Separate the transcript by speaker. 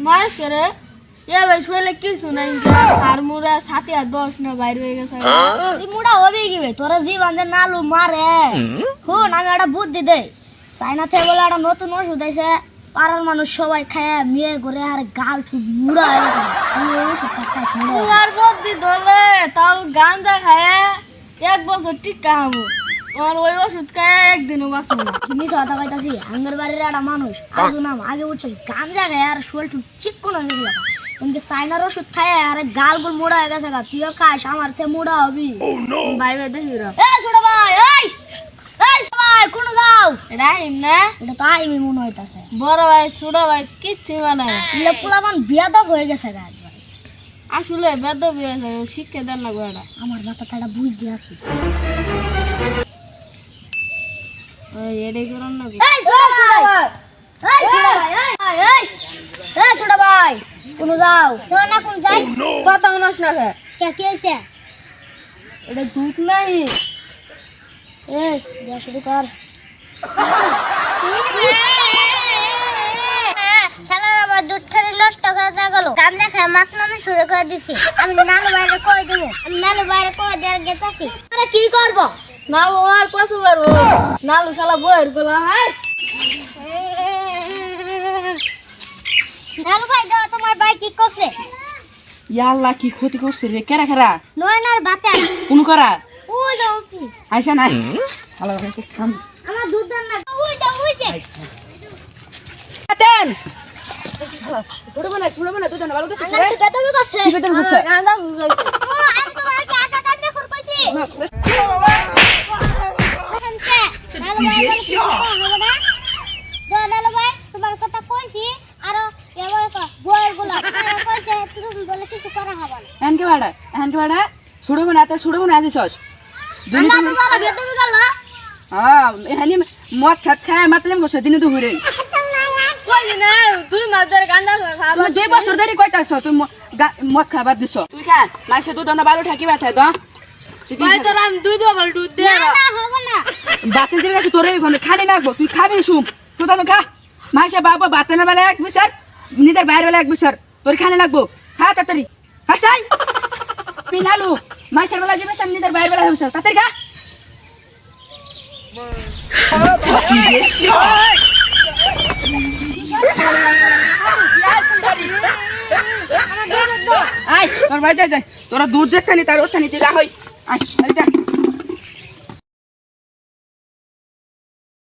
Speaker 1: মাস করে এ ভাই শোলে কিছু নাই আর মুরা 7 আর 10 না বাইরে হয়ে গেছে
Speaker 2: তুই মুড়া হবেই কি ভাই তোরা জীবন যে নালু মারে হুন আমি একটা বুদ্ধি দেই চাইনা থেকে বলে একটা নতুন ওষুধ আইছে পাড়ার মানুষ সবাই খায় মেয়ে করে আর গাল ফুট মুড়া হয়ে গেছে আমি ওই ওষুধটা খাই
Speaker 1: তোমার বুদ্ধি ধরলে তাও গাঞ্জা খায় 1 বছর টিকা হবো তোমার ওই ওষুধ খায় একদিনও বাঁচবো না
Speaker 2: তুমি কথা কইতাছি আঙ্গের বাড়ির একটা মানুষ আজ নাম আগে উঠছে গাঞ্জা খায় আর শোল টুট চিকন হয়ে গেল কিন্তু চাইনার ওষুধ খায় আর গাল গুল মুড়া হয়ে গেছে গা তুইও খাস আমার থেকে মুড়া হবি
Speaker 1: ভাই ভাই দেখি রা
Speaker 2: এই ছোট ভাই এই সবাই কোন যাও
Speaker 1: রাহিম না
Speaker 2: এটা তো আইমি মনে হইতাছে
Speaker 1: বড় ভাই ছোট ভাই কিচ্ছু মানে
Speaker 2: ইলে পোলাপান বিয়াদব হয়ে গেছে গা একবারে
Speaker 1: আসলে বেদব শিক্ষা দেন না গোড়া
Speaker 2: আমার মাথাতে একটা বুদ্ধি আছে
Speaker 1: ওই এটাই করুন না
Speaker 2: এই ছোট ভাই এই ছোট ভাই এই ছোট ভাই কোন যাও তো না কোন যাই
Speaker 1: কথা শোনাস না
Speaker 2: কে কি হইছে
Speaker 1: এটা দুধ নাই
Speaker 2: এই দিয়া শুরু কর শালা আমার দুধ খেলে নষ্ট হয়ে গেল গাঞ্জা খায় মাত্র আমি শুরু করে দিছি আমি নালু বাইরে কই দেবো আমি নালু বাইরে কই দেওয়ার গেছি আরে কি করবো
Speaker 1: নালু আর কসু করবো নালু শালা বইয়ের গোলা হাই
Speaker 2: নালু ভাই দাও তোমার ভাই কি করছে
Speaker 3: ইয়াল্লা কি ক্ষতি করছে রে কেরা কেরা
Speaker 2: নয়নার বাতা
Speaker 3: কোন করা
Speaker 2: ওই যাও কি
Speaker 3: আইসা নাই ভালো করে খাম
Speaker 2: আমার দুধ দাও না ওই যাও ওই যে
Speaker 3: দেন ছোট বানা দুধ না ভালো করছিস
Speaker 2: আঙ্গার তো বেতন করছে
Speaker 3: কি বেতন করছে
Speaker 1: গাঁজা
Speaker 2: ও আমি তোমার কি আটা দান্না কর কইছি নালু ভাই তোমার কথা কইছি আর এবার বইয়ের গোলা কইছে তুমি বলে কিছু করা হবে না
Speaker 3: এনকে বাড়া ছোট বানা আছিস
Speaker 2: আমরা তো যারা বেতন গেল
Speaker 3: হ্যাঁ এখানে মদ ছাট খায় মাতলাম করছে দিনে দুপুরে
Speaker 1: কই না তুই মাদের গাঁজা খাবা
Speaker 3: তুমি 2 বছর ধরে কইতাছ তুই মদ খাবার দিছ তুই খান মাইসে দুধ না ভালো ঠাকি বাঠাই তো
Speaker 1: ভাই তোর আমি দুধ বল দুধ দে
Speaker 2: না হবে না
Speaker 3: বাতের দিকে গেছে তোরে ওখানে খাড়ি নাকবো তুই খাবি শুম তুই তো খা মাইসে বাবা বাতে না বেলা 1 বছর নিজের বাইরে বেলা 1 বছর তোর খানে লাগবো খা তাড়াতাড়ি হাসতাই পিনালু মাইসের বেলা যাবে সামনে নিজের বাইরে বেলা হইছে তাড়াতাড়ি খা আয় তোর বাড়ি যাই তোরা দুধ দেখতে নি তার ওখানে দিলা হই আয়